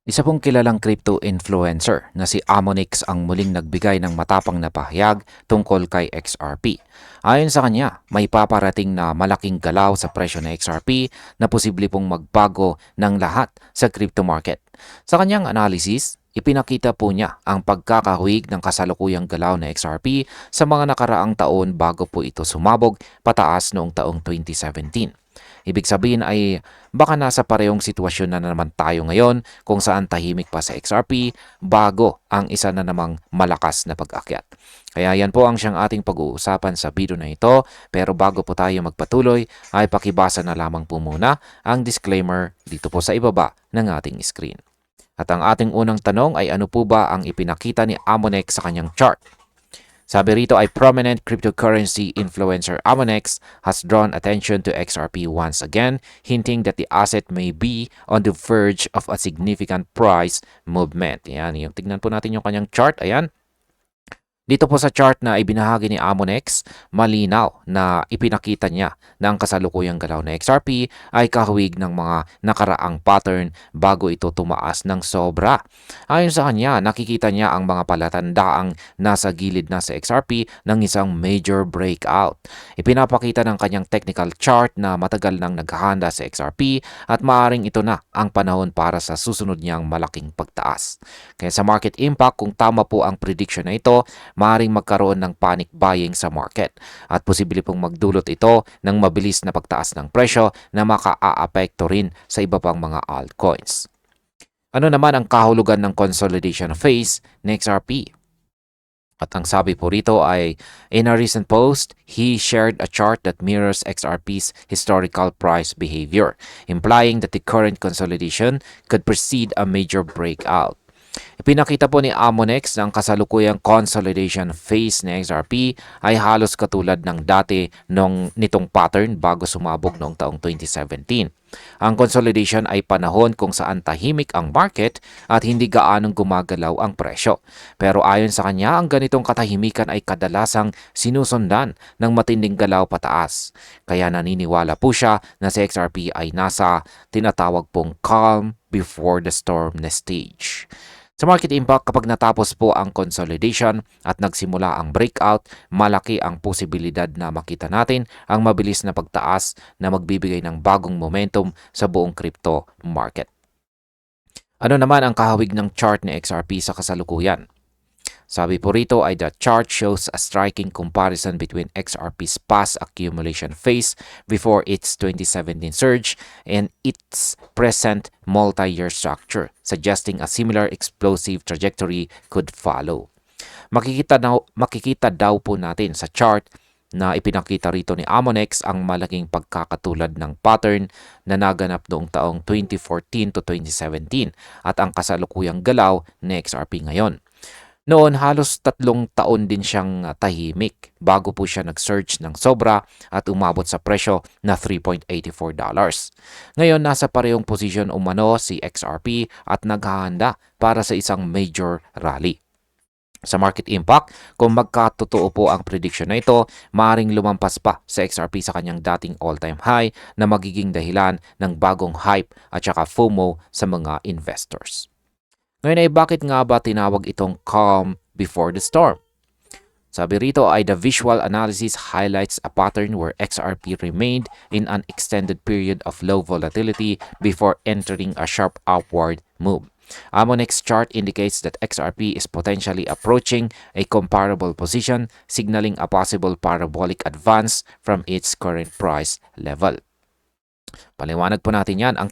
Isa pong kilalang crypto influencer na si Amonix ang muling nagbigay ng matapang na pahayag tungkol kay XRP. Ayon sa kanya, may paparating na malaking galaw sa presyo ng XRP na posible pong magbago ng lahat sa crypto market. Sa kanyang analysis, ipinakita po niya ang pagkakahawig ng kasalukuyang galaw na XRP sa mga nakaraang taon bago po ito sumabog pataas noong taong 2017. Ibig sabihin ay baka nasa parehong sitwasyon na naman tayo ngayon kung saan tahimik pa sa XRP bago ang isa na namang malakas na pag-akyat. Kaya yan po ang siyang ating pag-uusapan sa video na ito, pero bago po tayo magpatuloy ay pakibasa na lamang po muna ang disclaimer dito po sa ibaba ng ating screen. At ang ating unang tanong ay ano po ba ang ipinakita ni Amonex sa kanyang chart? Sabi rito ay prominent cryptocurrency influencer Amonex has drawn attention to XRP once again, hinting that the asset may be on the verge of a significant price movement. Yan, yung tignan po natin yung kanyang chart. Ayan. Dito po sa chart na ibinahagi ni Amonex, malinaw na ipinakita niya na ang kasalukuyang galaw na XRP ay kahawig ng mga nakaraang pattern bago ito tumaas ng sobra. Ayon sa kanya, nakikita niya ang mga palatandaang nasa gilid na sa XRP ng isang major breakout. Ipinapakita ng kanyang technical chart na matagal nang naghahanda sa XRP at maaring ito na ang panahon para sa susunod niyang malaking pagtaas. Kaya sa market impact, kung tama po ang prediction na ito, maaaring magkaroon ng panic buying sa market at posible pong magdulot ito ng mabilis na pagtaas ng presyo na makaaapekto rin sa iba pang mga altcoins. Ano naman ang kahulugan ng consolidation phase ng XRP? At ang sabi po rito ay, in a recent post, he shared a chart that mirrors XRP's historical price behavior, implying that the current consolidation could precede a major breakout. Ipinakita po ni Amonex na ang kasalukuyang consolidation phase ng XRP ay halos katulad ng dati nitong pattern bago sumabog noong taong 2017. Ang consolidation ay panahon kung saan tahimik ang market at hindi gaanong gumagalaw ang presyo. Pero ayon sa kanya, ang ganitong katahimikan ay kadalasang sinusundan ng matinding galaw pataas. Kaya naniniwala po siya na si XRP ay nasa tinatawag pong calm before the storm na stage. Sa market impact, kapag natapos po ang consolidation at nagsimula ang breakout, malaki ang posibilidad na makita natin ang mabilis na pagtaas na magbibigay ng bagong momentum sa buong crypto market. Ano naman ang kahawig ng chart ni XRP sa kasalukuyan? Sabi po rito ay the chart shows a striking comparison between XRP's past accumulation phase before its 2017 surge and its present multi-year structure, suggesting a similar explosive trajectory could follow. Makikita daw po natin sa chart na ipinakita rito ni Amonex ang malaking pagkakatulad ng pattern na naganap noong taong 2014 to 2017 at ang kasalukuyang galaw ni XRP ngayon. Noon halos 3 taon din siyang tahimik bago po siya nag-surge ng sobra at umabot sa presyo na $3.84. Ngayon nasa parehong posisyon umano si XRP at naghahanda para sa isang major rally. Sa market impact, kung magkatotoo po ang prediction na ito, maaaring lumampas pa sa XRP sa kanyang dating all-time high na magiging dahilan ng bagong hype at saka FOMO sa mga investors. Ngayon ay bakit nga ba tinawag itong calm before the storm? Sabi rito ay the visual analysis highlights a pattern where XRP remained in an extended period of low volatility before entering a sharp upward move. Amonex chart indicates that XRP is potentially approaching a comparable position, signaling a possible parabolic advance from its current price level. Paliwanag po natin yan. Ang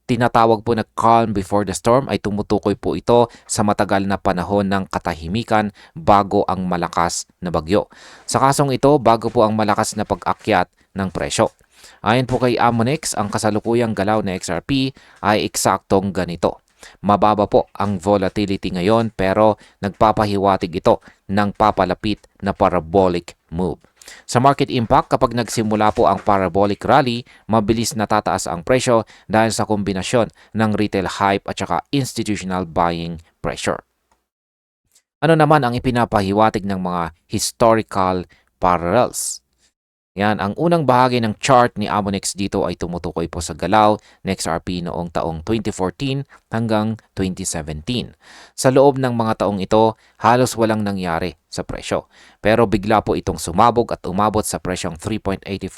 tinatawag po na calm before the storm ay tumutukoy po ito sa matagal na panahon ng katahimikan bago ang malakas na bagyo. Sa kasong ito, bago po ang malakas na pag-akyat ng presyo. Ayon po kay Amonex, ang kasalukuyang galaw na XRP ay eksaktong ganito. Mababa po ang volatility ngayon pero nagpapahiwatig ito ng papalapit na parabolic move. Sa market impact, kapag nagsimula po ang parabolic rally, mabilis natataas ang presyo dahil sa kombinasyon ng retail hype at saka institutional buying pressure. Ano naman ang ipinapahiwatig ng mga historical parallels? Yan, ang unang bahagi ng chart ni Amonex dito ay tumutukoy po sa galaw ng XRP noong taong 2014 hanggang 2017. Sa loob ng mga taong ito, halos walang nangyari sa presyo. Pero bigla po itong sumabog at umabot sa presyong $3.84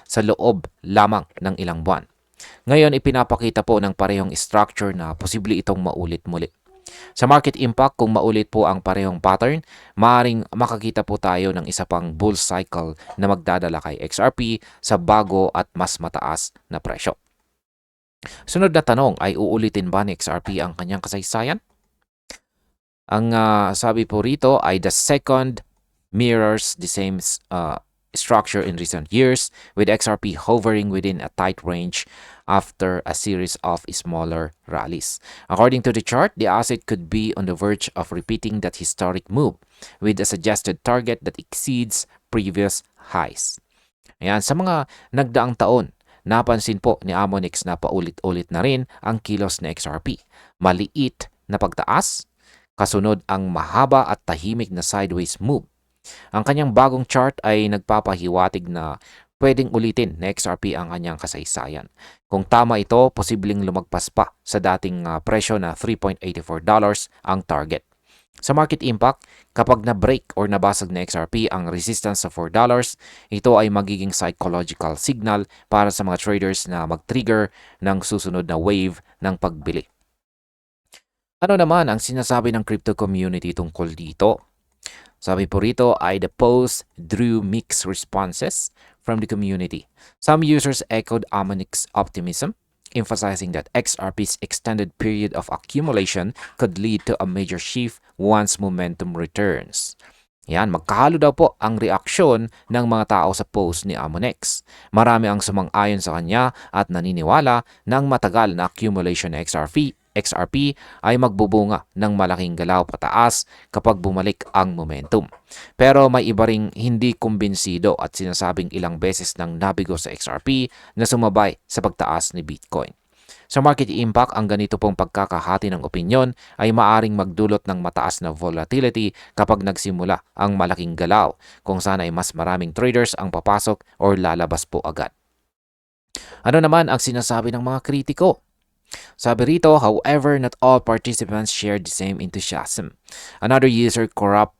sa loob lamang ng ilang buwan. Ngayon, ipinapakita po ng parehong structure na posible itong maulit muli. Sa market impact, kung maulit po ang parehong pattern, maaaring makakita po tayo ng isa pang bull cycle na magdadala kay XRP sa bago at mas mataas na presyo. Sunod na tanong, ay uulitin ba ni XRP ang kanyang kasaysayan? Ang sabi po rito ay the second mirrors the same structure in recent years, with XRP hovering within a tight range after a series of smaller rallies. According to the chart, the asset could be on the verge of repeating that historic move with a suggested target that exceeds previous highs. Ayan, sa mga nagdaang taon, napansin po ni Amonex na paulit-ulit na rin ang kilos ng XRP. Maliit na pagtaas, kasunod ang mahaba at tahimik na sideways move. Ang kanyang bagong chart ay nagpapahiwatig na pwedeng ulitin na XRP ang kanyang kasaysayan. Kung tama ito, posibleng lumagpas pa sa dating presyo na $3.84 ang target. Sa market impact, kapag na-break or nabasag na XRP ang resistance sa $4, ito ay magiging psychological signal para sa mga traders na mag-trigger ng susunod na wave ng pagbili. Ano naman ang sinasabi ng crypto community tungkol dito? Sabi po rito ay the post drew mixed responses from the community. Some users echoed Amonex's optimism, emphasizing that XRP's extended period of accumulation could lead to a major shift once momentum returns. Yan, magkahalo daw po ang reaksyon ng mga tao sa post ni Amonex. Marami ang sumang-ayon sa kanya at naniniwala na ang matagal na accumulation ng XRP ay magbubunga ng malaking galaw pataas kapag bumalik ang momentum. Pero may iba ring hindi kumbinsido at sinasabing ilang beses nang nabigo sa XRP na sumabay sa pagtaas ni Bitcoin. Sa market impact, ang ganito pong pagkakahati ng opinyon ay maaring magdulot ng mataas na volatility kapag nagsimula ang malaking galaw, kung saan ay mas maraming traders ang papasok or lalabas po agad. Ano naman ang sinasabi ng mga kritiko? Sabi rito, however, not all participants shared the same enthusiasm. Another user, Corrupt,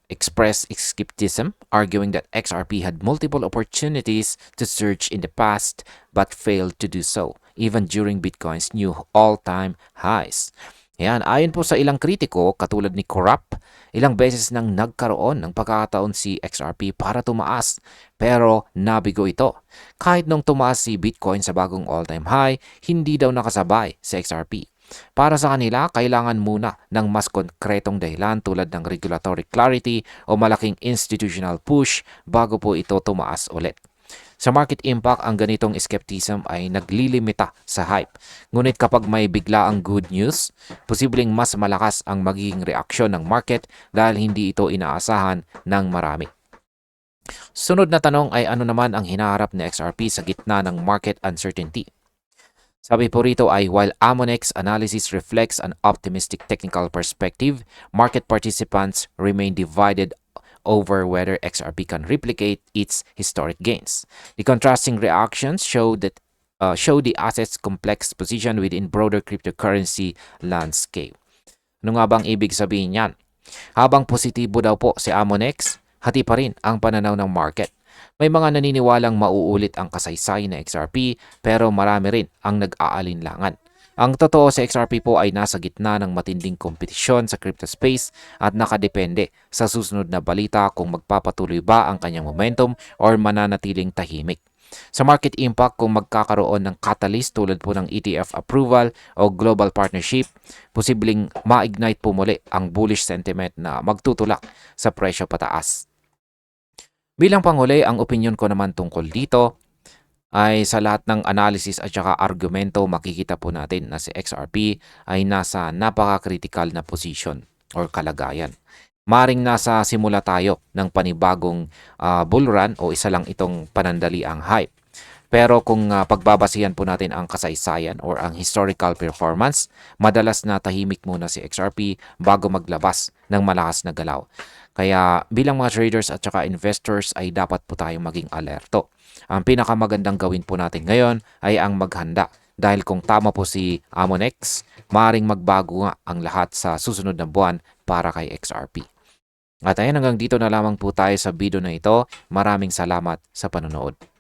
expressed skepticism, arguing that XRP had multiple opportunities to surge in the past but failed to do so, even during Bitcoin's new all-time highs. Yan, ayon po sa ilang kritiko, katulad ni Corrupt, ilang beses nang nagkaroon ng pagkakataon si XRP para tumaas, pero nabigo ito. Kahit nung tumaas si Bitcoin sa bagong all-time high, hindi daw nakasabay sa XRP. Para sa kanila, kailangan muna ng mas konkretong dahilan tulad ng regulatory clarity o malaking institutional push bago po ito tumaas ulit. Sa market impact, ang ganitong skepticism ay naglilimita sa hype. Ngunit kapag may bigla ang good news, posibleng mas malakas ang magiging reaksyon ng market dahil hindi ito inaasahan ng marami. Sunod na tanong ay ano naman ang hinaharap ni XRP sa gitna ng market uncertainty? Sabi po rito ay while Amonex analysis reflects an optimistic technical perspective, market participants remain divided over whether XRP can replicate its historic gains. The contrasting reactions show the asset's complex position within broader cryptocurrency landscape. Ano nga bang ibig sabihin niyan? Habang positibo daw po si Amonex, hati pa rin ang pananaw ng market. May mga naniniwalang mauulit ang kasaysayan ng XRP pero marami rin ang nag-aalinlangan. Ang totoo sa XRP po ay nasa gitna ng matinding kompetisyon sa crypto space at nakadepende sa susunod na balita kung magpapatuloy ba ang kanyang momentum or mananatiling tahimik. Sa market impact, kung magkakaroon ng catalyst tulad po ng ETF approval o global partnership, posibleng ma-ignite po muli ang bullish sentiment na magtutulak sa presyo pataas. Bilang panghuli, ang opinion ko naman tungkol dito ay sa lahat ng analysis at saka argumento, makikita po natin na si XRP ay nasa napaka-critical na position or kalagayan. Maring nasa simula tayo ng panibagong bull run o isa lang itong panandaliang hype. Pero kung pagbabasihan po natin ang kasaysayan or ang historical performance, madalas na tahimik muna si XRP bago maglabas ng malakas na galaw. Kaya bilang mga traders at saka investors ay dapat po tayong maging alerto. Ang pinakamagandang gawin po natin ngayon ay ang maghanda. Dahil kung tama po si Amonex, maaaring magbago nga ang lahat sa susunod na buwan para kay XRP. At ayan, hanggang dito na lamang po tayo sa video na ito. Maraming salamat sa panonood.